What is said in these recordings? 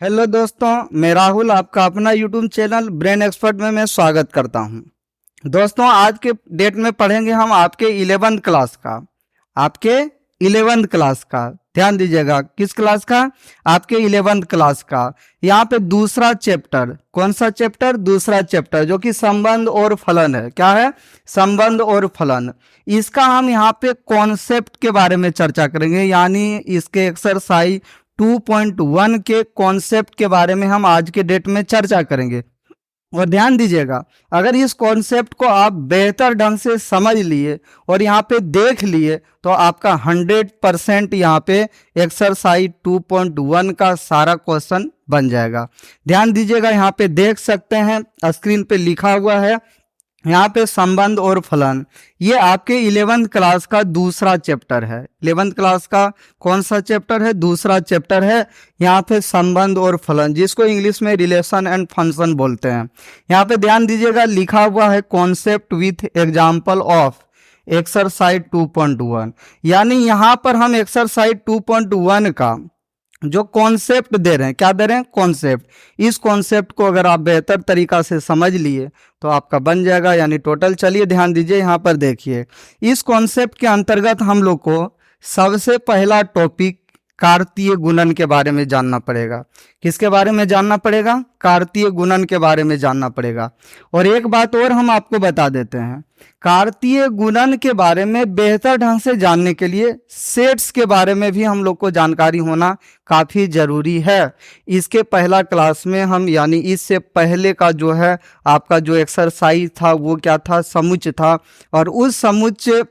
Hello दोस्तों, मैं राहुल आपका अपना यूट्यूब चैनल ब्रेन एक्सपर्ट में मैं स्वागत करता हूं। दोस्तों, आज के डेट में पढ़ेंगे हम आपके 11th क्लास का। आपके 11th क्लास का ध्यान दीजिएगा। किस क्लास का? आपके 11th क्लास का। यहाँ पे दूसरा चैप्टर, कौन सा चैप्टर? दूसरा चैप्टर, जो कि संबंध और फलन है। क्या है? संबंध और फलन। इसका हम यहाँ पे कॉन्सेप्ट के बारे में चर्चा करेंगे, यानी इसके एक्सरसाइज 2.1 के कॉन्सेप्ट के बारे में हम आज के डेट में चर्चा करेंगे। और ध्यान दीजिएगा, अगर इस कॉन्सेप्ट को आप बेहतर ढंग से समझ लिए और यहाँ पे देख लिए तो आपका 100% यहाँ पे एक्सरसाइज 2.1 का सारा क्वेश्चन बन जाएगा। ध्यान दीजिएगा, यहाँ पे देख सकते हैं स्क्रीन पे लिखा हुआ है, यहाँ पे संबंध और फलन। ये आपके 11th क्लास का दूसरा चैप्टर है। 11th क्लास का कौन सा चैप्टर है? दूसरा चैप्टर है। यहाँ पे संबंध और फलन, जिसको इंग्लिश में रिलेशन एंड फंक्शन बोलते हैं। यहाँ पे ध्यान दीजिएगा, लिखा हुआ है concept with example of exercise 2.1। यानी यहाँ पर हम एक्सरसाइज 2.1 का जो कॉन्सेप्ट दे रहे हैं, क्या दे रहे हैं? कॉन्सेप्ट। इस कॉन्सेप्ट को अगर आप बेहतर तरीका से समझ लिए तो आपका बन जाएगा, यानी टोटल। चलिए ध्यान दीजिए, यहाँ पर देखिए, इस कॉन्सेप्ट के अंतर्गत हम लोग को सबसे पहला टॉपिक कार्तीय गुणन के बारे में जानना पड़ेगा। किसके बारे में जानना पड़ेगा? कार्तीय गुणन के बारे में जानना पड़ेगा। और एक बात और हम आपको बता देते हैं, कार्तीय गुणन के बारे में बेहतर ढंग से जानने के लिए सेट्स के बारे में भी हम लोग को जानकारी होना काफ़ी जरूरी है। इसके पहला क्लास में हम, यानी इससे पहले का जो है आपका जो एक्सरसाइज था वो क्या था? समुच्चय था। और उस समुच्चय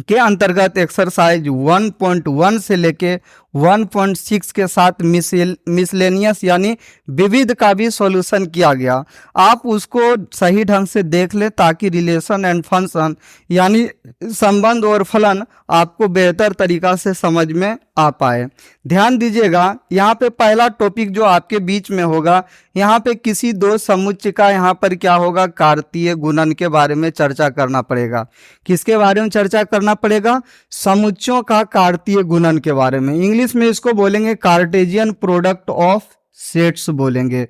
के अंतर्गत एक्सरसाइज 1.1 से लेके 1.6 के साथ मिसलेनियस यानी विविध का भी सॉल्यूशन किया गया। आप उसको सही ढंग से देख ले ताकि रिलेशन एंड फंक्शन यानी संबंध और फलन आपको बेहतर तरीका से समझ में आ पाए। ध्यान दीजिएगा, यहाँ पे पहला टॉपिक जो आपके बीच में होगा, यहाँ पे किसी दो समुच्चय का यहाँ पर क्या होगा? कार्तीय गुणन के बारे में चर्चा करना पड़ेगा। किसके बारे में चर्चा करना पड़ेगा? समुच्चयों का कार्तीय गुणन के बारे में। इंग्लिश में इसको बोलेंगे कार्टेशियन प्रोडक्ट ऑफ सेट्स बोलेंगे।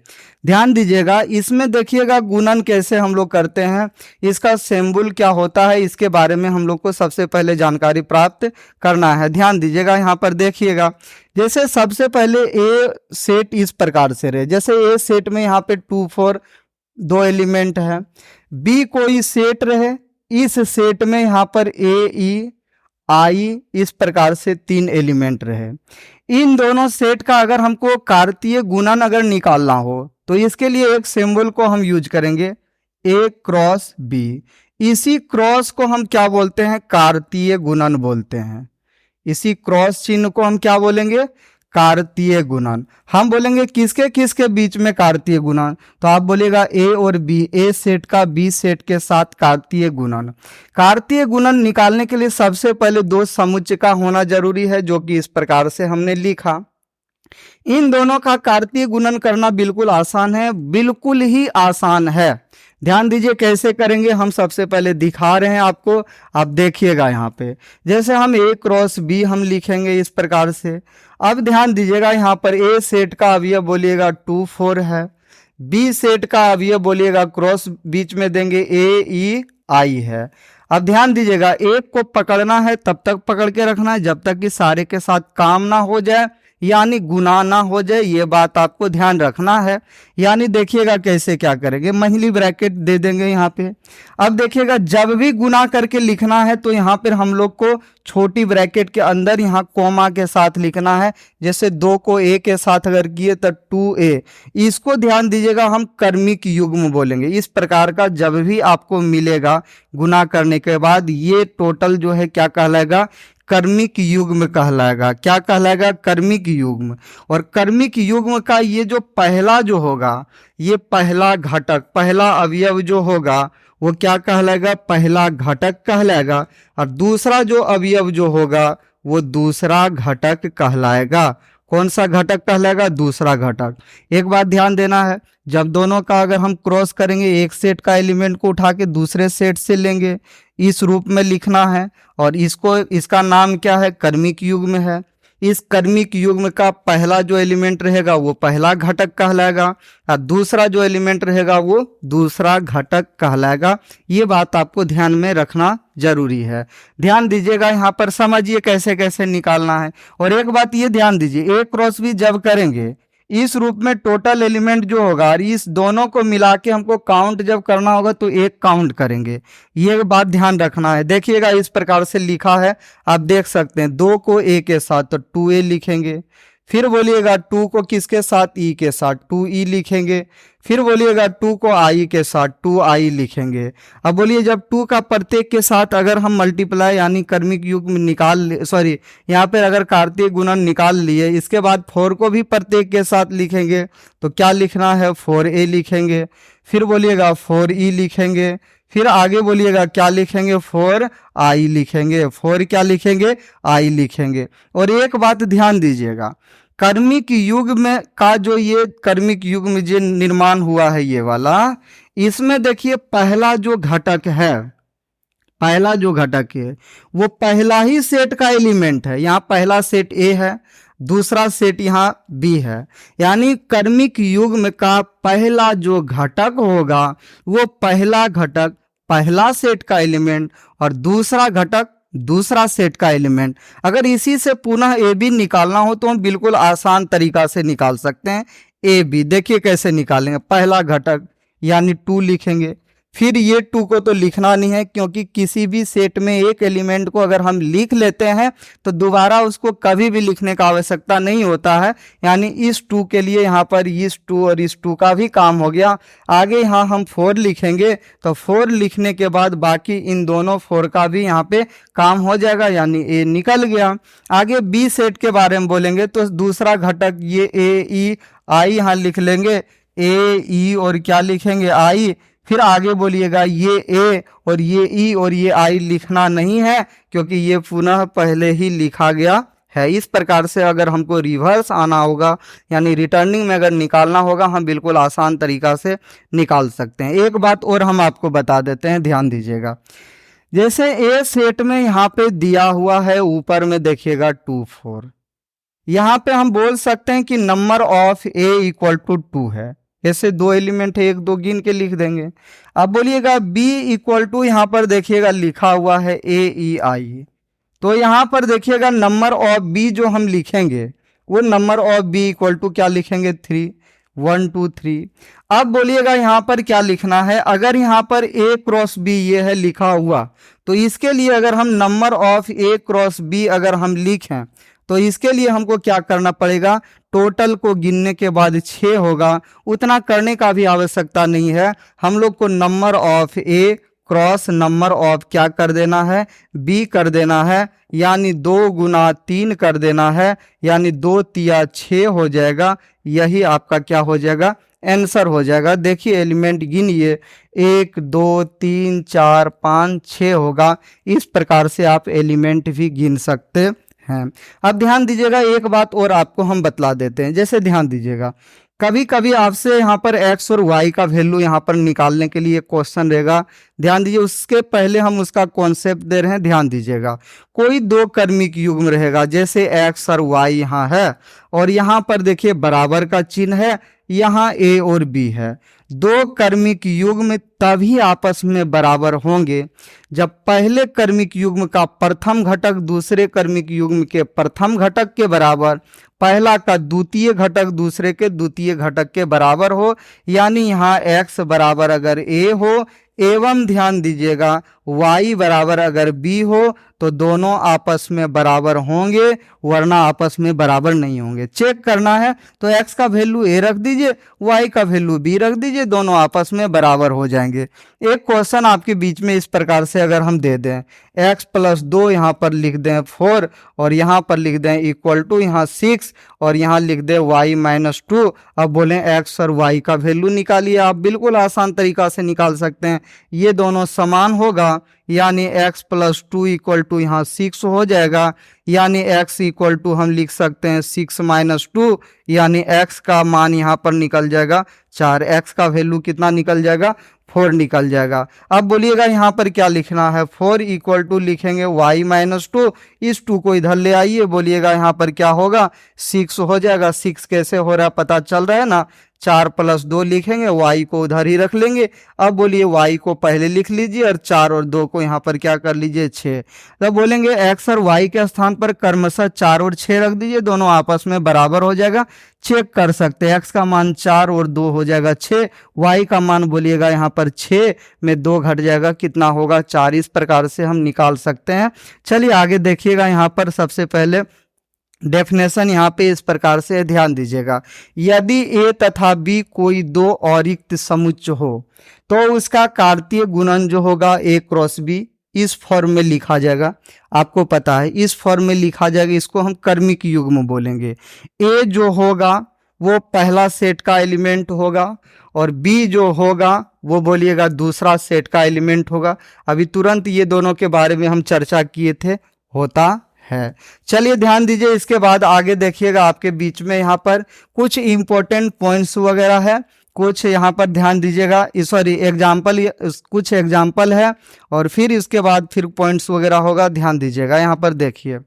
ध्यान दीजिएगा, इसमें देखिएगा गुणन कैसे हम लोग करते हैं, इसका सिंबल क्या होता है, इसके बारे में हम लोग को सबसे पहले जानकारी प्राप्त करना है। ध्यान दीजिएगा, यहाँ पर देखिएगा, जैसे सबसे पहले ए सेट इस प्रकार से रहे। जैसे ए सेट में यहाँ पे 2 4 2 एलिमेंट है। बी कोई सेट रहे, इस सेट में यहाँ पर ए ई आई इस प्रकार से 3 एलिमेंट रहे। इन दोनों सेट का अगर हमको कार्तीय गुणन अगर निकालना हो तो इसके लिए एक सिंबल को हम यूज करेंगे, ए क्रॉस बी। इसी क्रॉस को हम क्या बोलते हैं? कार्तीय गुणन बोलते हैं। इसी क्रॉस चिन्ह को हम क्या बोलेंगे? कार्तीय गुणन। हम बोलेंगे किसके किसके बीच में कार्तीय गुणन? तो आप बोलेगा ए और बी, ए सेट का बी सेट के साथ कार्तीय गुणन। कार्तीय गुणन निकालने के लिए सबसे पहले दो समुच्चय का होना जरूरी है, जो कि इस प्रकार से हमने लिखा। इन दोनों का कार्तीय गुणन करना बिल्कुल आसान है, बिल्कुल ही आसान है। ध्यान दीजिए कैसे करेंगे, हम सबसे पहले दिखा रहे हैं आपको, आप देखिएगा यहाँ पे। जैसे हम ए क्रॉस बी हम लिखेंगे इस प्रकार से। अब ध्यान दीजिएगा, यहाँ पर ए सेट का अवयव बोलिएगा 2 4 है, बी सेट का अवयव बोलिएगा क्रॉस बीच में देंगे ए ई आई है। अब ध्यान दीजिएगा, एक को पकड़ना है तब तक पकड़ के रखना है जब तक कि सारे के साथ काम ना हो जाए, यानी गुना ना हो जाए। ये बात आपको ध्यान रखना है। यानी देखिएगा कैसे क्या करेंगे, महिली ब्रैकेट दे देंगे यहाँ पे। अब देखिएगा, जब भी गुना करके लिखना है तो यहाँ पर हम लोग को छोटी ब्रैकेट के अंदर यहाँ कोमा के साथ लिखना है। जैसे 2 को ए के साथ अगर किए तो 2a। इसको ध्यान दीजिएगा, हम कर्मिक युग्म बोलेंगे। इस प्रकार का जब भी आपको मिलेगा गुना करने के बाद, ये टोटल जो है क्या कहलाएगा? कर्मिक युग्म कहलाएगा। क्या कहलाएगा? कर्मिक युग्म। और कर्मिक युग्म का ये जो पहला जो होगा, ये पहला घटक, पहला अवयव जो होगा वो क्या कहलाएगा? पहला घटक कहलाएगा। और दूसरा जो अवयव जो होगा वो दूसरा घटक कहलाएगा। कौन सा घटक कहलाएगा? दूसरा घटक। एक बात ध्यान देना है, जब दोनों का अगर हम क्रॉस करेंगे, एक सेट का एलिमेंट को उठा के दूसरे सेट से लेंगे, इस रूप में लिखना है। और इसको, इसका नाम क्या है? कर्मिक युग्म है। इस क्रमिक युग्म का पहला जो एलिमेंट रहेगा वो पहला घटक कहलाएगा और दूसरा जो एलिमेंट रहेगा वो दूसरा घटक कहलाएगा। ये बात आपको ध्यान में रखना जरूरी है। ध्यान दीजिएगा, यहाँ पर समझिए कैसे कैसे निकालना है। और एक बात ये ध्यान दीजिए, ए क्रॉस बी जब करेंगे इस रूप में टोटल एलिमेंट जो होगा और इस दोनों को मिला के हमको काउंट जब करना होगा तो एक काउंट करेंगे। ये बात ध्यान रखना है। देखिएगा इस प्रकार से लिखा है, आप देख सकते हैं 2 को ए के साथ तो 2a लिखेंगे। फिर बोलिएगा 2 को किसके साथ, ई के साथ 2e लिखेंगे। फिर बोलिएगा 2 को आई के साथ 2i लिखेंगे। अब बोलिए जब 2 का प्रत्येक के साथ अगर हम मल्टीप्लाई यानी क्रमिक युग्म यहाँ पर अगर कार्तीय गुणन निकाल लिए, इसके बाद 4 को भी प्रत्येक के साथ लिखेंगे तो क्या लिखना है, 4a लिखेंगे। फिर बोलिएगा 4e लिखेंगे। फिर आगे बोलिएगा क्या लिखेंगे, 4i लिखेंगे। 4 क्या लिखेंगे, i लिखेंगे। और एक बात ध्यान दीजिएगा, क्रमिक युग्म का जो ये क्रमिक युग्म जो निर्माण हुआ है ये वाला, इसमें देखिए पहला जो घटक है वो पहला ही सेट का एलिमेंट है। यहाँ पहला सेट ए है, दूसरा सेट यहाँ बी है। यानी क्रमिक युग्म का पहला जो घटक होगा वो पहला घटक पहला सेट का एलिमेंट और दूसरा घटक दूसरा सेट का एलिमेंट। अगर इसी से पुनः ए बी निकालना हो तो हम बिल्कुल आसान तरीका से निकाल सकते हैं। ए बी देखिए कैसे निकालेंगे, पहला घटक यानी 2 लिखेंगे। फिर ये 2 को तो लिखना नहीं है, क्योंकि किसी भी सेट में एक एलिमेंट को अगर हम लिख लेते हैं तो दोबारा उसको कभी भी लिखने का आवश्यकता नहीं होता है। यानी इस 2 के लिए यहाँ पर इस 2 और इस 2 का भी काम हो गया। आगे यहाँ हम 4 लिखेंगे तो 4 लिखने के बाद बाकी इन दोनों 4 का भी यहाँ पे काम हो जाएगा, यानी ए निकल गया। आगे बी सेट के बारे में बोलेंगे तो दूसरा घटक ये ए ई आई यहाँ लिख लेंगे, ए ई और क्या लिखेंगे, आई। फिर आगे बोलिएगा ये ए और ये ई और ये आई लिखना नहीं है, क्योंकि ये पुनः पहले ही लिखा गया है। इस प्रकार से अगर हमको रिवर्स आना होगा यानी रिटर्निंग में अगर निकालना होगा, हम बिल्कुल आसान तरीका से निकाल सकते हैं। एक बात और हम आपको बता देते हैं, ध्यान दीजिएगा। जैसे ए सेट में यहाँ पे दिया हुआ है, ऊपर में देखिएगा 2 4, यहाँ पे हम बोल सकते हैं कि number of A equal to 2 है। ऐसे 2 एलिमेंट है, 1 2 गिन के लिख देंगे। अब बोलिएगा b इक्वल टू, यहाँ पर देखिएगा लिखा हुआ है ए ई आई, तो यहाँ पर देखिएगा नंबर ऑफ b जो हम लिखेंगे वो number of b equal to क्या लिखेंगे, 3 1 2 3। अब बोलिएगा यहाँ पर क्या लिखना है, अगर यहाँ पर a क्रॉस b ये है लिखा हुआ, तो इसके लिए अगर हम number of a cross b अगर हम लिखें तो इसके लिए हमको क्या करना पड़ेगा, टोटल को गिनने के बाद 6 होगा। उतना करने का भी आवश्यकता नहीं है, हम लोग को number of A cross number of क्या कर देना है, बी कर देना है, यानी 2 गुना 3 कर देना है, यानी 2 तिया 6 हो जाएगा। यही आपका क्या हो जाएगा, आंसर हो जाएगा। देखिए एलिमेंट गिनिए, 1 2 3 4 5 6 होगा। इस प्रकार से आप एलिमेंट भी गिन सकते हैं। अब ध्यान दीजिएगा, एक बात और आपको हम बतला देते हैं। जैसे ध्यान दीजिएगा, कभी कभी आपसे यहाँ पर x और y का वैल्यू यहाँ पर निकालने के लिए क्वेश्चन रहेगा। ध्यान दीजिए, उसके पहले हम उसका कॉन्सेप्ट दे रहे हैं, ध्यान दीजिएगा। कोई 2 क्रमिक युग्म रहेगा, जैसे x और y यहाँ है और यहाँ पर देखिए बराबर का चिन्ह है, यहाँ a और b है। 2 क्रमिक युग्म तभी आपस में बराबर होंगे जब पहले क्रमिक युग्म का प्रथम घटक दूसरे क्रमिक युग्म के प्रथम घटक के बराबर, पहला का द्वितीय घटक दूसरे के द्वितीय घटक के बराबर हो। यानी यहाँ x बराबर अगर a हो एवं ध्यान दीजिएगा y बराबर अगर b हो तो दोनों आपस में बराबर होंगे, वरना आपस में बराबर नहीं होंगे। चेक करना है तो x का वैल्यू a रख दीजिए, y का वैल्यू b रख दीजिए, दोनों आपस में बराबर हो जाएंगे। एक क्वेश्चन आपके बीच में इस प्रकार से अगर हम दे दें, x प्लस 2 यहाँ पर लिख दें 4 और यहाँ पर लिख दें इक्वल टू यहाँ 6 और यहाँ लिख दें y माइनस 2। अब बोलें x और y का वैल्यू निकालिए, आप बिल्कुल आसान तरीका से निकाल सकते हैं। ये दोनों समान होगा, यानी x प्लस 2 इक्वल टू यहाँ 6 हो जाएगा, यानी x इक्वल टू हम लिख सकते हैं 6 माइनस 2, यानी x का मान यहाँ पर निकल जाएगा 4, x का वैल्यू कितना निकल जाएगा 4 निकल जाएगा। अब बोलिएगा यहाँ पर क्या लिखना है, 4 इक्वल टू लिखेंगे y माइनस 2, इस 2 को इधर ले आइए, बोलिएगा यहाँ पर क्या होगा 6 हो जाएगा। 6 कैसे हो रहा है पता चल रहा है ना, 4 प्लस 2 लिखेंगे, y को उधर ही रख लेंगे। अब बोलिए y को पहले लिख लीजिए और 4 और 2 को यहाँ पर क्या कर लीजिए 6। तब बोलेंगे x और y के स्थान पर क्रमशः 4 और 6 रख दीजिए, दोनों आपस में बराबर हो जाएगा। चेक कर सकते हैं, x का मान 4 और 2 हो जाएगा 6, y का मान बोलिएगा यहाँ पर 6 में 2 घट जाएगा, कितना होगा 4। इस प्रकार से हम निकाल सकते हैं। चलिए आगे देखिएगा, यहाँ पर सबसे पहले डेफिनेशन यहाँ पे इस प्रकार से ध्यान दीजिएगा, यदि a तथा b कोई दो अरिक्त समुच्चय हो तो उसका कार्तीय गुणन जो होगा a क्रॉस b इस फॉर्म में लिखा जाएगा। आपको पता है इस फॉर्म में लिखा जाएगा, इसको हम क्रमिक युग्म बोलेंगे। a जो होगा वो पहला सेट का एलिमेंट होगा और b जो होगा वो बोलिएगा दूसरा सेट का एलिमेंट होगा। अभी तुरंत ये दोनों के बारे में हम चर्चा किए थे, होता है। चलिए ध्यान दीजिए, इसके बाद आगे देखिएगा, आपके बीच में यहाँ पर कुछ इंपॉर्टेंट पॉइंट्स वगैरह है, कुछ यहाँ पर ध्यान दीजिएगा, सॉरी एग्जाम्पल, कुछ एग्जाम्पल है और फिर इसके बाद फिर पॉइंट्स वगैरह होगा, ध्यान दीजिएगा। यहाँ पर देखिए,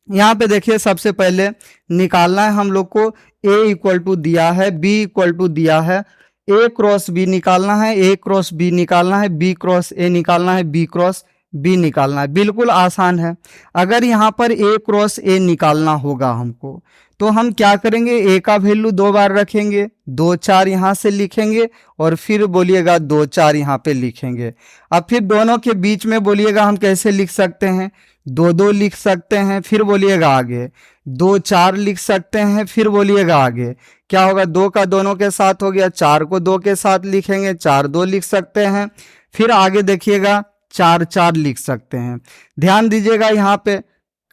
यहाँ पे देखिए सबसे पहले निकालना है हम लोग को, a इक्वल टू दिया है, b इक्वल टू दिया है, a क्रॉस b निकालना है, a क्रॉस b निकालना है, b क्रॉस a निकालना है, b क्रॉस b निकालना है। बिल्कुल आसान है। अगर यहाँ पर a क्रॉस a निकालना होगा हमको, तो हम क्या करेंगे, a का वैल्यू 2 बार रखेंगे, 2 4 यहाँ से लिखेंगे और फिर बोलिएगा 2 4 यहाँ पे लिखेंगे। अब फिर दोनों के बीच में बोलिएगा हम कैसे लिख सकते हैं, 2 2 लिख सकते हैं, फिर बोलिएगा आगे 2 4 लिख सकते हैं, फिर बोलिएगा आगे क्या होगा, 2 का दोनों के साथ हो गया, 4 को 2 के साथ लिखेंगे, 4 2 लिख सकते हैं, फिर आगे देखिएगा 4 4 लिख सकते हैं। ध्यान दीजिएगा, यहाँ पे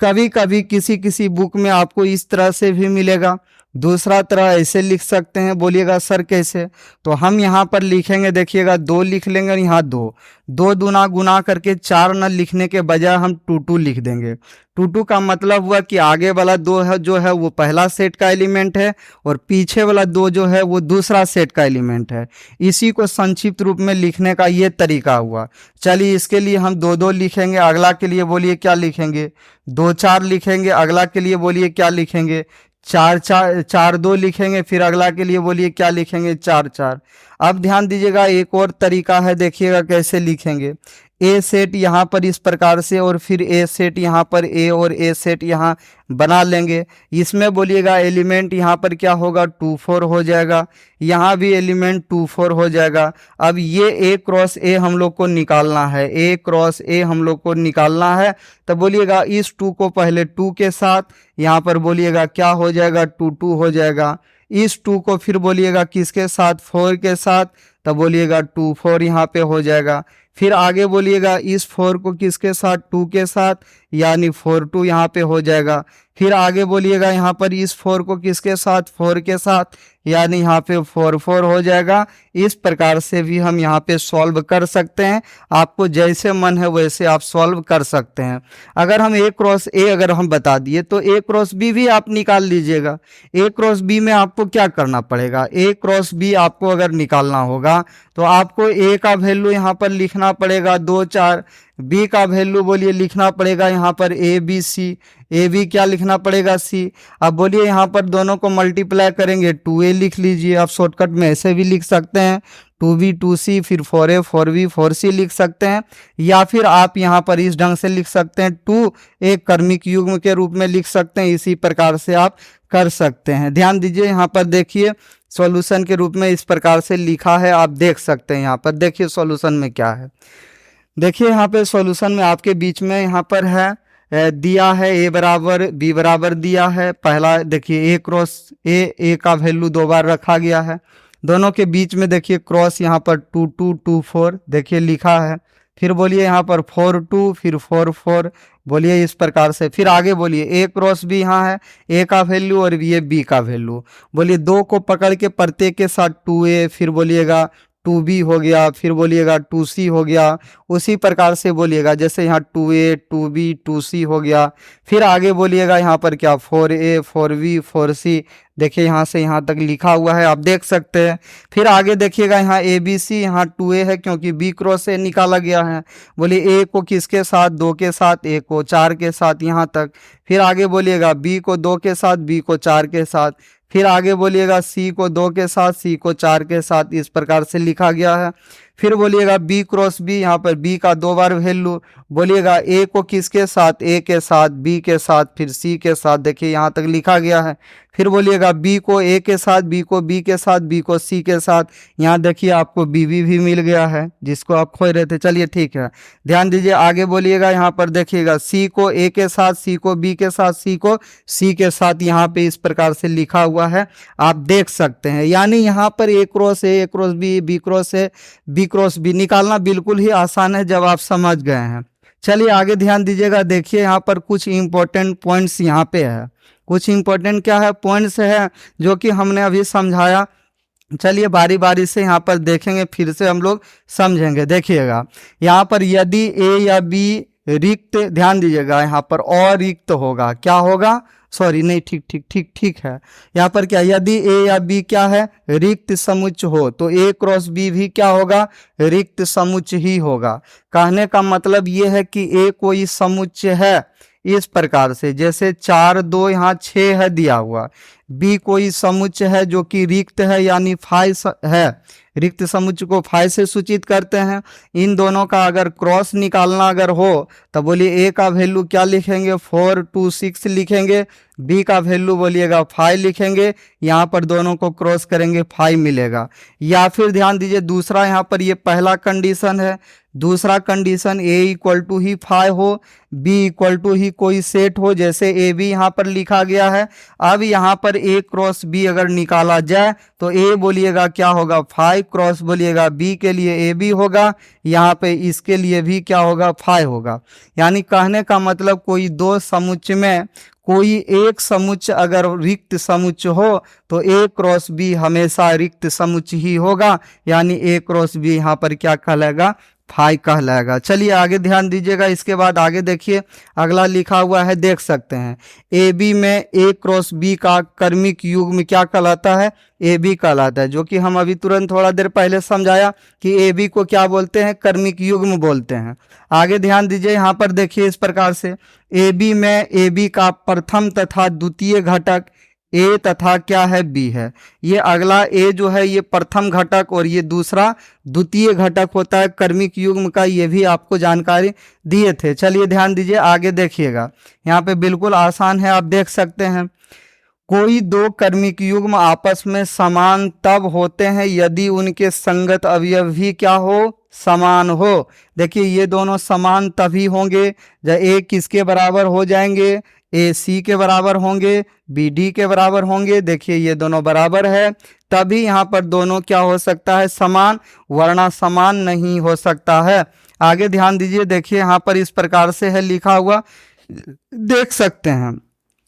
कभी कभी किसी किसी बुक में आपको इस तरह से भी मिलेगा, दूसरा तरह ऐसे लिख सकते हैं। बोलिएगा सर कैसे, तो हम यहाँ पर लिखेंगे, देखिएगा 2 लिख लेंगे और यहाँ 2 2 दूना गुना करके 4 न लिखने के बजाय हम 2 2 लिख देंगे। 2 2 का मतलब हुआ कि आगे वाला 2 है जो है वो पहला सेट का एलिमेंट है और पीछे वाला 2 जो है वो दूसरा सेट का एलिमेंट है। इसी को संक्षिप्त रूप में लिखने का ये तरीका हुआ। चलिए इसके लिए हम 2 2 लिखेंगे, अगला के लिए बोलिए क्या लिखेंगे, 2 4 लिखेंगे, अगला के लिए बोलिए क्या लिखेंगे, 4 4 2 लिखेंगे, फिर अगला के लिए बोलिए क्या लिखेंगे, 4 4। अब ध्यान दीजिएगा, एक और तरीका है, देखिएगा कैसे लिखेंगे, ए सेट यहाँ पर इस प्रकार से और फिर ए सेट यहाँ पर, ए और ए सेट यहाँ बना लेंगे। इसमें बोलिएगा एलिमेंट यहाँ पर क्या होगा 2 4 हो जाएगा, यहाँ भी एलिमेंट 2 4 हो जाएगा। अब ये ए क्रॉस ए हम लोग को निकालना है, ए क्रॉस ए हम लोग को निकालना है। तो बोलिएगा इस 2 को पहले 2 के साथ, यहाँ पर बोलिएगा क्या हो जाएगा 2 2 हो जाएगा। इस 2 को फिर बोलिएगा किसके साथ, 4 के साथ, तब बोलिएगा 2 4 यहाँ पे हो जाएगा। फिर आगे बोलिएगा इस 4 को किसके साथ, 2 के साथ, यानी 4 2 यहाँ पे हो जाएगा। फिर आगे बोलिएगा यहाँ पर इस 4 को किसके साथ, 4 के साथ, यानी यहाँ पे 4 4 हो जाएगा। इस प्रकार से भी हम यहाँ पे सॉल्व कर सकते हैं, आपको जैसे मन है वैसे आप सॉल्व कर सकते हैं। अगर हम ए क्रॉस ए अगर हम बता दिए तो ए क्रॉस बी भी आप निकाल लीजिएगा। ए क्रॉस बी में आपको क्या करना पड़ेगा, ए क्रॉस बी आपको अगर निकालना होगा तो आपको ए का वैल्यू यहाँ पर लिखना पड़ेगा 2 4, बी का वैल्यू बोलिए लिखना पड़ेगा यहाँ पर A B C, A B क्या लिखना पड़ेगा सी। अब बोलिए यहाँ पर दोनों को मल्टीप्लाई करेंगे, 2a लिख लीजिए, आप शॉर्टकट में ऐसे भी लिख सकते हैं, 2b 2c, फिर 4a 4b 4c लिख सकते हैं, या फिर आप यहाँ पर इस ढंग से लिख सकते हैं 2 एक क्रमिक युग्म के रूप में लिख सकते हैं। इसी प्रकार से आप कर सकते हैं। ध्यान दीजिए, यहाँ पर देखिए सॉल्यूशन के रूप में इस प्रकार से लिखा है, आप देख सकते हैं। यहाँ पर देखिए सॉल्यूशन में क्या है, देखिए यहाँ पे सॉल्यूशन में आपके बीच में यहाँ पर है दिया है a बराबर b बराबर दिया है। पहला देखिए a क्रॉस a का वैल्यू 2 बार रखा गया है, दोनों के बीच में देखिए क्रॉस यहाँ पर 2 2 2 4 देखिए लिखा है। फिर बोलिए यहाँ पर 4 2 फिर 4 4 बोलिए इस प्रकार से। फिर आगे बोलिए a क्रॉस b यहाँ है, a का वैल्यू और ये b का वैल्यू। बोलिए 2 को पकड़ के प्रत्येक के साथ 2a, फिर बोलिएगा टू बी हो गया, फिर बोलिएगा टू सी हो गया, उसी प्रकार से बोलिएगा। जैसे यहाँ two A, two B, two C हो गया। फिर आगे बोलिएगा यहाँ पर क्या, four A, four B, four C. देखिए यहाँ से यहाँ तक लिखा हुआ है, आप देख सकते हैं। फिर आगे देखिएगा यहाँ ए बी सी, यहाँ टू ए है क्योंकि बी क्रॉस ए निकाला गया है। बोलिए ए को किसके साथ, दो के साथ, ए को चार के साथ, यहाँ तक। फिर आगे बोलिएगा बी को दो के साथ, बी को चार के साथ। फिर आगे बोलिएगा सी को दो के साथ, सी को चार के साथ, इस प्रकार से लिखा गया है। फिर बोलिएगा बी क्रॉस बी, यहाँ पर बी का दो बार वैल्यू। बोलिएगा ए को किसके साथ, ए के साथ, बी के साथ, फिर सी के साथ। देखिए यहाँ तक लिखा गया है। फिर बोलिएगा बी को ए के साथ, बी को बी के साथ, बी को सी के साथ। यहाँ देखिए आपको बी भी मिल गया है जिसको आप खोज रहे थे। चलिए ठीक है, ध्यान दीजिए। आगे बोलिएगा यहाँ पर देखिएगा सी को ए के साथ, सी को बी के साथ, सी को सी के साथ, यहाँ पे इस प्रकार से लिखा हुआ है, आप देख सकते हैं। यानी यहाँ पर A cross A, A cross B, B cross A, B cross B निकालना बिल्कुल ही आसान है जब आप समझ गए हैं। चलिए आगे ध्यान दीजिएगा। देखिए यहाँ पर कुछ इंपॉर्टेंट पॉइंट्स यहाँ पे है। कुछ इंपॉर्टेंट क्या है, पॉइंट्स है जो कि हमने अभी समझाया। चलिए बारी बारी से यहाँ पर देखेंगे, फिर से हम लोग समझेंगे। देखिएगा यहाँ पर यदि ए या बी रिक्त, ध्यान दीजिएगा यहाँ पर अरिक्त होगा, क्या होगा, सॉरी नहीं, ठीक है। यहाँ पर क्या, यदि ए या बी क्या है, रिक्त समुच्चय हो, तो ए क्रॉस बी भी क्या होगा, रिक्त समुच्चय ही होगा। कहने का मतलब ये है कि ए कोई समुच्चय है इस प्रकार से, जैसे 4 2 यहाँ 6 है दिया हुआ। बी कोई समुच्चय है जो कि रिक्त है, यानी फाई है। रिक्त समुच्चय को फाई से सूचित करते हैं। इन दोनों का अगर क्रॉस निकालना अगर हो तो बोलिए ए का वैल्यू क्या लिखेंगे, 4 2 6 लिखेंगे। बी का वैल्यू बोलिएगा 5 लिखेंगे। यहाँ पर दोनों को क्रॉस करेंगे 5 मिलेगा। या फिर ध्यान दीजिए दूसरा, यहाँ पर ये पहला कंडीशन है। दूसरा कंडीशन ए इक्वल टू ही 5 हो, बी इक्वल टू ही कोई सेट हो, जैसे ए बी यहाँ पर लिखा गया है। अब यहाँ पर ए क्रॉस बी अगर निकाला जाए तो ए बोलिएगा क्या होगा, 5 क्रॉस बोलिएगा बी के लिए ए बी होगा, यहाँ पे इसके लिए भी क्या होगा, 5 होगा। यानी कहने का मतलब कोई दो समुच्चय में कोई एक समुच्चय अगर रिक्त समुच्चय हो तो ए क्रॉस बी हमेशा रिक्त समुच्चय ही होगा, यानी ए क्रॉस बी यहाँ पर क्या कहलाएगा, 5 कहलाएगा। चलिए आगे ध्यान दीजिएगा। इसके बाद आगे देखिए अगला लिखा हुआ है, देख सकते हैं। ए बी में ए क्रॉस बी का कर्मिक युग्म क्या कहलाता है, ए बी कहलाता है, जो कि हम अभी तुरंत थोड़ा देर पहले समझाया कि ए बी को क्या बोलते हैं, कर्मिक युग्म बोलते हैं। आगे ध्यान दीजिए, यहाँ पर देखिए इस प्रकार से ए बी में ए बी का प्रथम तथा द्वितीय घटक ए तथा क्या है, बी है। ये अगला ए जो है ये प्रथम घटक और ये दूसरा द्वितीय घटक होता है कर्मिक युग्म का, ये भी आपको जानकारी दिए थे। चलिए ध्यान दीजिए आगे देखिएगा, यहाँ पे बिल्कुल आसान है, आप देख सकते हैं। कोई दो कर्मिक युग्म आपस में समान तब होते हैं यदि उनके संगत अवयव भी क्या हो, समान हो। देखिए ये दोनों समान तभी होंगे जब ए किसके बराबर हो जाएंगे, ए सी के बराबर होंगे, बी डी के बराबर होंगे। देखिए ये दोनों बराबर है, तभी यहाँ पर दोनों क्या हो सकता है, समान, वरना समान नहीं हो सकता है। आगे ध्यान दीजिए, देखिए यहाँ पर इस प्रकार से है लिखा हुआ, देख सकते हैं।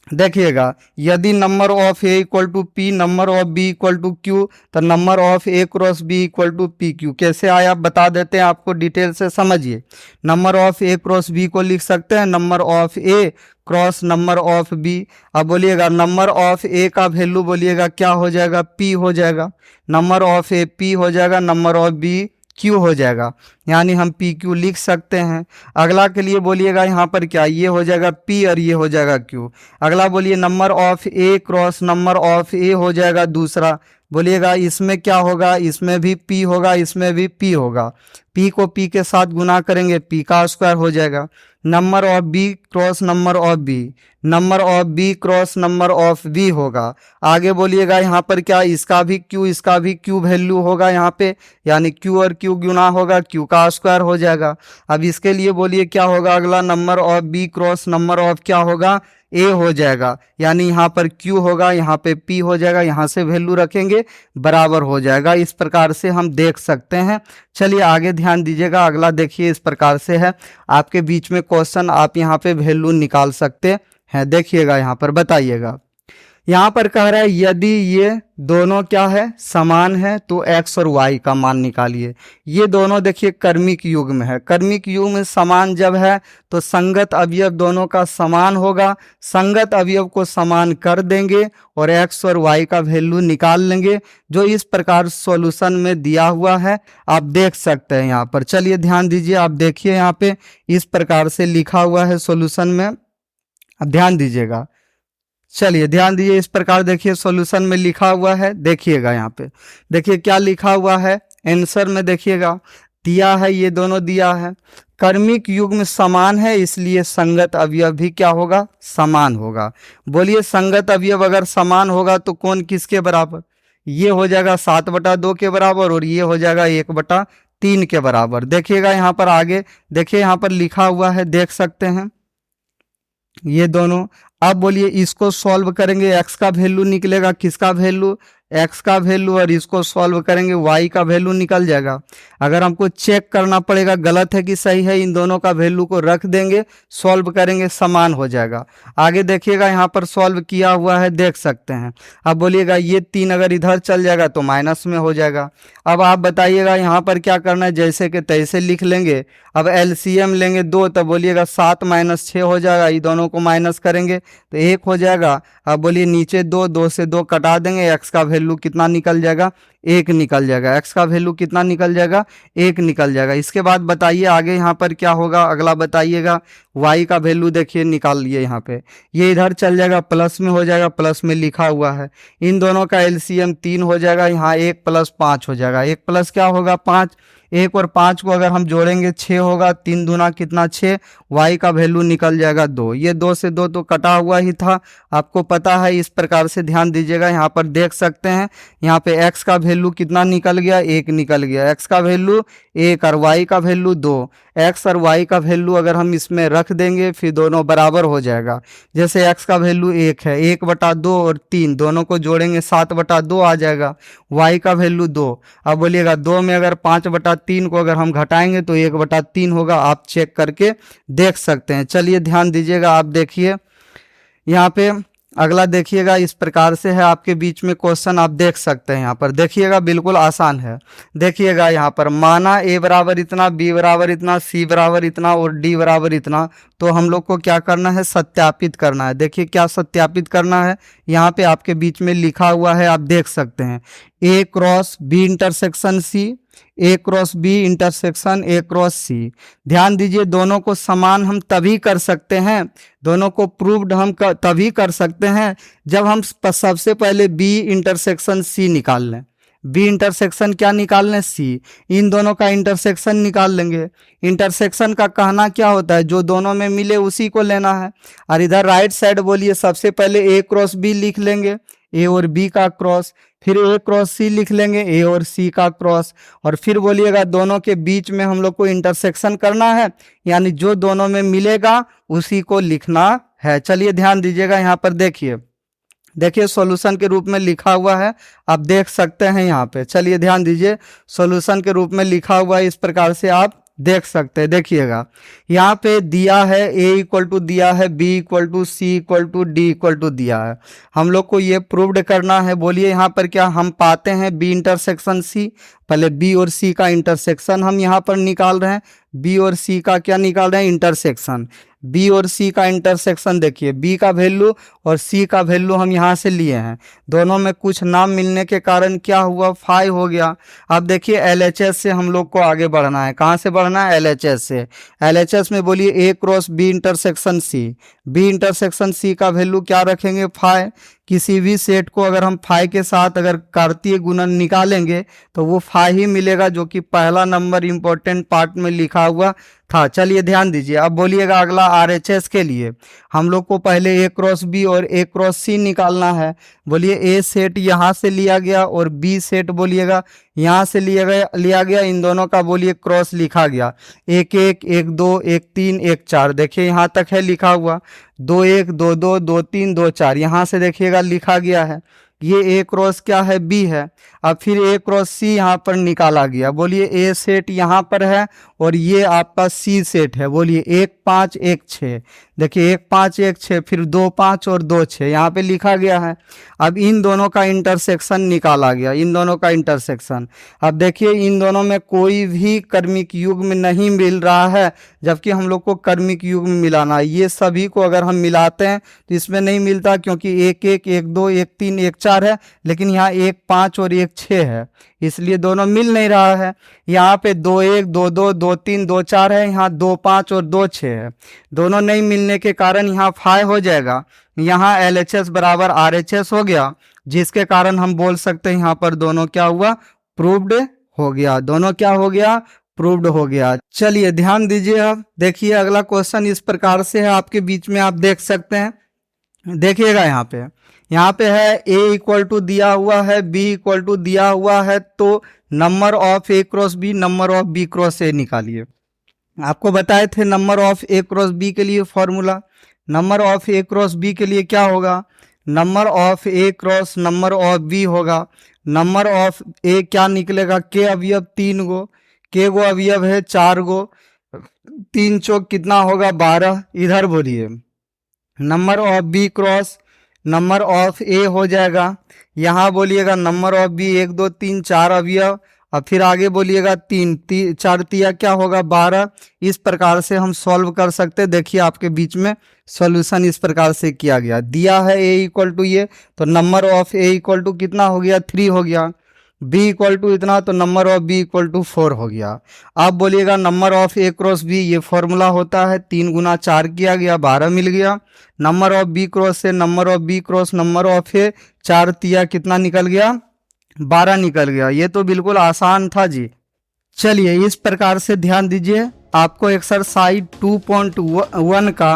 देखिएगा यदि number of A equal to P, number of B equal to Q, तो number of A cross B equal to P Q. कैसे आया बता देते हैं आपको, डिटेल से समझिए। Number of A cross B को लिख सकते हैं number of A cross number of B. अब बोलिएगा नंबर ऑफ ए का वैल्यू बोलिएगा क्या हो जाएगा, पी हो जाएगा। नंबर ऑफ ए पी हो जाएगा, नंबर ऑफ बी क्यू हो जाएगा, यानी हम पी क्यू लिख सकते हैं। अगला के लिए बोलिएगा यहाँ पर क्या, ये हो जाएगा पी और ये हो जाएगा क्यू। अगला बोलिए number of A cross number of A हो जाएगा दूसरा। बोलिएगा इसमें क्या होगा, इसमें भी पी होगा, इसमें भी पी होगा। पी को पी के साथ गुना करेंगे, पी का स्क्वायर हो जाएगा। Number of B cross number of B, number of B cross number of B होगा। आगे बोलिएगा यहाँ पर क्या, इसका भी क्यू, इसका भी क्यू वैल्यू होगा यहाँ पे, यानी क्यू और क्यू गुना होगा, क्यू का स्क्वायर हो जाएगा। अब इसके लिए बोलिए क्या होगा, अगला number of B cross number of क्या होगा, ए हो जाएगा, यानी यहाँ पर क्यू होगा, यहाँ पे पी हो जाएगा, यहाँ से वैल्यू रखेंगे बराबर हो जाएगा। इस प्रकार से हम देख सकते हैं। चलिए आगे ध्यान दीजिएगा, अगला देखिए इस प्रकार से है, आपके बीच में क्वेश्चन, आप यहाँ पे वैल्यू निकाल सकते हैं। देखिएगा यहाँ पर बताइएगा, यहाँ पर कह रहा है यदि ये दोनों क्या है, समान है, तो x और y का मान निकालिए। ये दोनों देखिए कर्मिक युग्म है। कर्मिक युग्म समान जब है तो संगत अवयव दोनों का समान होगा। संगत अवयव को समान कर देंगे और x और y का वैल्यू निकाल लेंगे, जो इस प्रकार सॉल्यूशन में दिया हुआ है। आप देख सकते हैं यहाँ पर। चलिए ध्यान दीजिए, आप देखिए यहाँ पे इस प्रकार से लिखा हुआ है सॉल्यूशन में। अब ध्यान दीजिएगा, चलिए ध्यान दीजिए, इस प्रकार देखिए सॉल्यूशन में लिखा हुआ है। देखिएगा यहाँ पे, देखिए क्या लिखा हुआ है आंसर में। देखिएगा दिया है, ये दोनों दिया है। कर्मिक युग्म समान है, इसलिए संगत अवयव भी क्या होगा, समान होगा। बोलिए संगत अवयव अगर समान होगा तो कौन किसके बराबर, ये हो जाएगा 7/2 के बराबर और ये हो जाएगा 1/3 के बराबर। देखिएगा यहाँ पर आगे, देखिए यहाँ पर लिखा हुआ है, देख सकते हैं ये दोनों। अब बोलिए इसको सॉल्व करेंगे, x का वैल्यू निकलेगा, किसका वैल्यू, x का वैल्यू, और इसको सॉल्व करेंगे y का वैल्यू निकल जाएगा। अगर हमको चेक करना पड़ेगा गलत है कि सही है, इन दोनों का वैल्यू को रख देंगे, सॉल्व करेंगे, समान हो जाएगा। आगे देखिएगा यहाँ पर सॉल्व किया हुआ है, देख सकते हैं। अब बोलिएगा ये 3 अगर इधर चल जाएगा तो माइनस में हो जाएगा। अब आप बताइएगा यहाँ पर क्या करना है, जैसे कि तैसे लिख लेंगे। अब एलसीएम लेंगे 2, तब बोलिएगा 7 - 6 हो जाएगा। ये दोनों को माइनस करेंगे तो 1 हो जाएगा। अब बोलिए नीचे 2, 2 से 2 कटा देंगे, x का वैल्यू कितना निकल जाएगा, 1 निकल जाएगा। x का वैल्यू कितना निकल जाएगा, 1 निकल जाएगा। इसके बाद बताइए आगे यहाँ पर क्या होगा, अगला बताइएगा। y का वैल्यू देखिए निकाल लिए यहाँ पे, ये इधर चल जाएगा, प्लस में हो जाएगा, प्लस में लिखा हुआ है। इन दोनों का एलसीएम 3 हो जाएगा, यहाँ 1 + 5 हो जाएगा। 1 प्लस क्या होगा, 5। 1 और 5 को अगर हम जोड़ेंगे 6 होगा। 3 दूना कितना, 6। y का वैल्यू निकल जाएगा 2। ये 2 से 2 तो कटा हुआ ही था, आपको पता है। इस प्रकार से ध्यान दीजिएगा, यहाँ पर देख सकते हैं यहाँ पे x का वैल्यू कितना निकल गया, 1 निकल गया। x का वैल्यू 1 और y का वैल्यू 2। x और y का वैल्यू अगर हम इसमें रख देंगे फिर दोनों बराबर हो जाएगा। जैसे x का वैल्यू 1 है, 1/2 और 3 दोनों को जोड़ेंगे 7/2 आ जाएगा। y का वैल्यू 2। अब बोलिएगा 2 में अगर 5/3 को अगर हम घटाएंगे तो 1/3 होगा। आप चेक करके देख सकते हैं। चलिए ध्यान दीजिएगा, आप देखिए यहाँ पे अगला देखिएगा, इस प्रकार से है आपके बीच में क्वेश्चन, आप देख सकते हैं यहाँ पर। देखिएगा बिल्कुल आसान है। देखिएगा यहाँ पर माना a बराबर इतना, b बराबर इतना, c बराबर इतना और d बराबर इतना, तो हम लोग को क्या करना है, सत्यापित करना है। देखिए क्या सत्यापित करना है, यहाँ पे आपके बीच में लिखा हुआ है, आप देख सकते हैं। a cross b intersection c, a cross b intersection a cross c। ध्यान दीजिए, दोनों को समान हम तभी कर सकते हैं, दोनों को प्रूव्ड हम तभी कर सकते हैं जब हम सबसे पहले b इंटरसेक्शन c निकाल लें। b इंटरसेक्शन क्या निकाल लें, c। इन दोनों का इंटरसेक्शन निकाल लेंगे। इंटरसेक्शन का कहना क्या होता है, जो दोनों में मिले उसी को लेना है। और इधर राइट साइड बोलिए सबसे पहले a क्रॉस b लिख लेंगे, a और b का क्रॉस, फिर a क्रॉस c लिख लेंगे, a और c का क्रॉस, और फिर बोलिएगा दोनों के बीच में हम लोग को इंटरसेक्शन करना है, यानी जो दोनों में मिलेगा उसी को लिखना है। चलिए ध्यान दीजिएगा, यहाँ पर देखिए, देखिए सॉल्यूशन के रूप में लिखा हुआ है, आप देख सकते हैं यहाँ पे। चलिए ध्यान दीजिए, सॉल्यूशन के रूप में लिखा हुआ है, इस प्रकार से आप देख सकते हैं। देखिएगा यहाँ पे दिया है a = दिया है, b = c = d = दिया है। हम लोग को ये प्रूव्ड करना है। बोलिए यहाँ पर क्या हम पाते हैं, b इंटरसेक्शन c। पहले b और c का इंटरसेक्शन हम यहाँ पर निकाल रहे हैं। b और c का क्या निकाल रहे हैं, इंटरसेक्शन। b और c का इंटरसेक्शन देखिए, b का वैल्यू और c का वैल्यू हम यहाँ से लिए हैं, दोनों में कुछ नाम मिलने के कारण क्या हुआ, 5 हो गया। अब देखिए LHS से हम लोग को आगे बढ़ना है। कहाँ से बढ़ना है, LHS से। LHS में बोलिए a cross b intersection c, b intersection c का वैल्यू क्या रखेंगे, 5। किसी भी सेट को अगर हम 5 के साथ अगर कार्तीय गुणन निकालेंगे तो वो 5 ही मिलेगा, जो कि पहला नंबर इंपॉर्टेंट पार्ट में लिखा हुआ था। चलिए ध्यान दीजिए, अब बोलिएगा अगला RHS के लिए हम लोग को पहले a क्रॉस b और a क्रॉस c निकालना है। बोलिए a सेट यहाँ से लिया गया और b सेट बोलिएगा यहाँ से लिया गया, इन दोनों का बोलिए क्रॉस लिखा गया। 1 1 1 2 1 3 1 4, देखिए यहाँ तक है लिखा हुआ। 2 1 2 2 2 3 2 4, यहाँ से देखिएगा लिखा गया है। ये ए क्रॉस क्या है, बी है। अब फिर ए क्रॉस सी यहाँ पर निकाला गया, बोलिए ए सेट यहाँ पर है और ये आपका सी सेट है। बोलिए 1 5 1 6, देखिए 1 5 1 6, फिर 2 5 और 2 6 यहाँ पे लिखा गया है। अब इन दोनों का इंटरसेक्शन निकाला गया, इन दोनों का इंटरसेक्शन। अब देखिए इन दोनों में कोई भी कर्मिक युग्म नहीं मिल रहा है, जबकि हम लोग को कर्मिक युग्म मिलाना है। ये सभी को अगर हम मिलाते हैं तो इसमें नहीं मिलता, क्योंकि 1 1 1 2 1 3 1 4 है, लेकिन यहाँ 1 5 और 1 6 है, इसलिए दोनों मिल नहीं रहा है। यहाँ पे 2 1 2 2 2 3 2 4 है, यहाँ 2 5 और 2 6 है। दोनों नहीं मिलने के कारण यहाँ फाई हो जाएगा, यहाँ LHS बराबर RHS हो गया, जिसके कारण हम बोल सकते हैं यहाँ पर दोनों क्या हुआ, प्रूव्ड हो गया। दोनों क्या हो गया, प्रूव्ड हो गया। चलिए ध्यान दीजिए। अब देखिए अगला क्वेश्चन इस प्रकार से है, आपके बीच में आप देख सकते हैं, देखिएगा यहाँ पे है a इक्वल टू दिया हुआ है, b इक्वल टू दिया हुआ है, तो number of a cross b, number of b cross a निकालिए। आपको बताए थे number of a cross b के लिए formula, number of a cross b के लिए क्या होगा, number of a cross number of b होगा। नंबर ऑफ a क्या निकलेगा, k अवयव 3 गो, k गो अवयव है 4 गो, 3 चौक कितना होगा 12। इधर बोलिए number of b cross number of a हो जाएगा, यहाँ बोलिएगा नंबर ऑफ b 1 2 3 4 अवयव, अब फिर आगे बोलिएगा 3 4 तिया क्या होगा 12। इस प्रकार से हम सॉल्व कर सकते हैं। देखिए आपके बीच में सॉल्यूशन इस प्रकार से किया गया, दिया है a इक्वल टू ये, तो number of a equal to कितना हो गया 3 हो गया, b इक्वल टू इतना, तो number of b equal to 4 हो गया। आप बोलिएगा number of a cross b, ये फॉर्मूला होता है 3 गुना 4 किया गया 12 मिल गया। नंबर ऑफ b क्रॉस से number of b cross number of a 4 तिया कितना निकल गया 12 निकल गया। ये तो बिल्कुल आसान था जी। चलिए इस प्रकार से ध्यान दीजिए, आपको एक्सरसाइज 2.1 का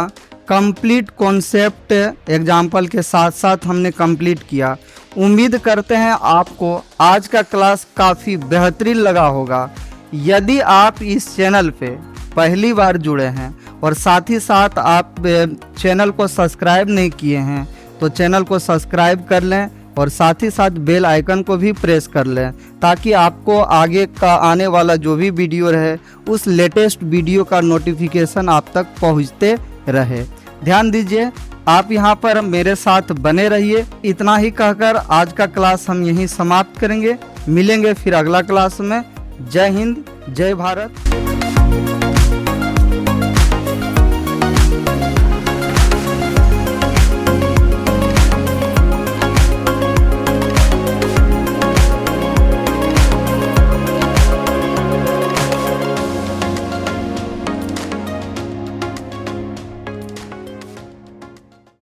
कंप्लीट कॉन्सेप्ट एग्जाम्पल के साथ साथ हमने कंप्लीट किया। उम्मीद करते हैं आपको आज का क्लास काफ़ी बेहतरीन लगा होगा। यदि आप इस चैनल पे पहली बार जुड़े हैं और साथ ही साथ आप चैनल को सब्सक्राइब नहीं किए हैं, तो चैनल को सब्सक्राइब कर लें और साथ ही साथ बेल आइकन को भी प्रेस कर लें, ताकि आपको आगे का आने वाला जो भी वीडियो रहे उस लेटेस्ट वीडियो का नोटिफिकेशन आप तक पहुंचते रहे। ध्यान दीजिए, आप यहां पर मेरे साथ बने रहिए। इतना ही कहकर आज का क्लास हम यहीं समाप्त करेंगे। मिलेंगे फिर अगला क्लास में। जय हिंद, जय भारत।